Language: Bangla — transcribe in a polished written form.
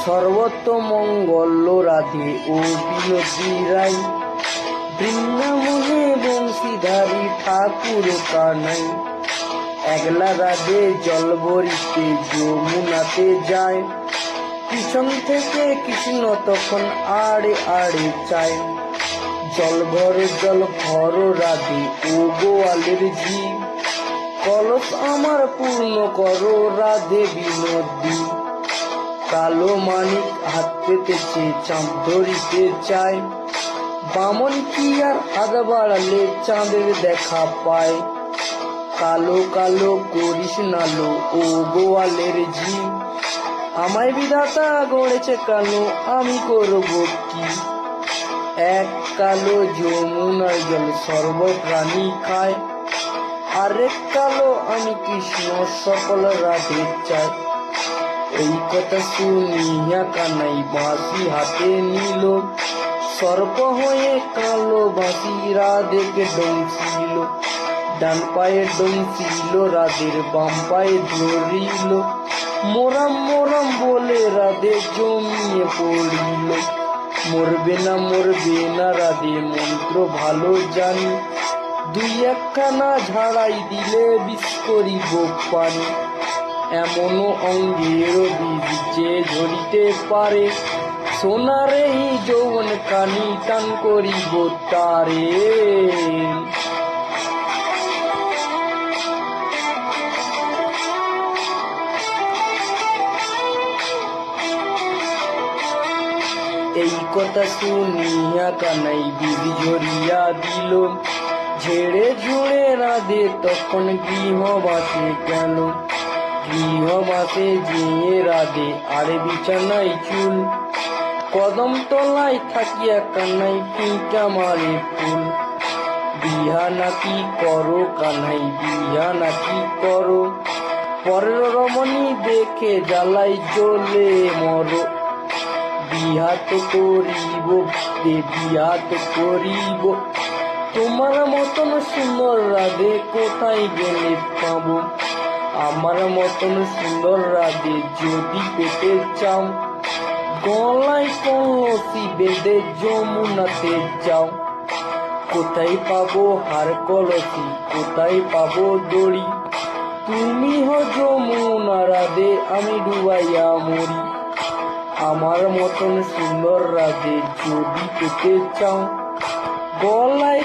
সর্বত্র মঙ্গল রাধে ও বিনোদী রায়, বৃন্দাবনে বংশীধারী ঠাকুর কানাই। একলা রাধে জল ভরিতে যমুনাতে যায়, পিছন থেকে কৃষ্ণ তখন আড়ে আড়ে চায়। জল ভর রাধে ও গোয়ালের ঝি, কলস আমার পূর্ণ করো রাধে বিনোদী। কালো মানিক হাত পেতেছে চাঁদ ধরিতে চায়, বামন কি আর হাত বাড়ালে চাঁদের দেখা পায়। কালো কালো করিস নালো ও গোয়ালের ঝি, আমায় বিধাতা গড়েছে কালো আমি করব কি। এক কালো যমুনার জল সর্বপ্রাণী খায়, আরেক কালো আমি কৃষ্ণ সকল রাধে চাই। এই কথা শুনিয়া কানাই বাঁশি হাতে নিল, সর্প হয়ে কালো বাঁশি রাধেকে ডংছিল। ডান পায়ে ডংছিল রাধের বাম পায়ে ধরিল, মোরাম মোরাম বলে রাধে জমিয়ে পড়িল। মরবে না রাধে মন্ত্র ভালো জানি, দুই একখানা ঝাড়াই দিলে বিষ করিব পানি। এমনও অঙ্গের বীজ যে ঝরিতে পারে, সোনার এই যৌবন কানি টান করিব তারে। এই কথা শুনিয়া কানাই বীজ ঝরিয়া দিল, ঝেড়ে ঝুড়ে রাধে তখন গৃহবাসে গেল। গৃহবাসে যেয়ে রাধে আর বিছানায় চুল, কদম তলায় থাকিয়া কানাই পিঁকা মারে ফুল। বিহা নাকি করো কানাই বিহা নাকি করো, পরের রমণী দেখে জ্বালাই জ্বলে মরো। বিহা তো করিব বিহা তো করিব, তোমার মতন সুন্দর রাধে কোথায় গেলে পাবো। আমার মতন সুন্দর রাধে যদি পেতে চাও, গলায় কলসি বেঁধে যমুনাতে যাও। কোথায় পাবো হার কলসি, কোথায় পাবো দড়ি, তুমি হো যমুনা রাধে আমি ডুবাইয়া মরি। আমার মতন সুন্দর রাধে যদি পেতে চাও, গলায়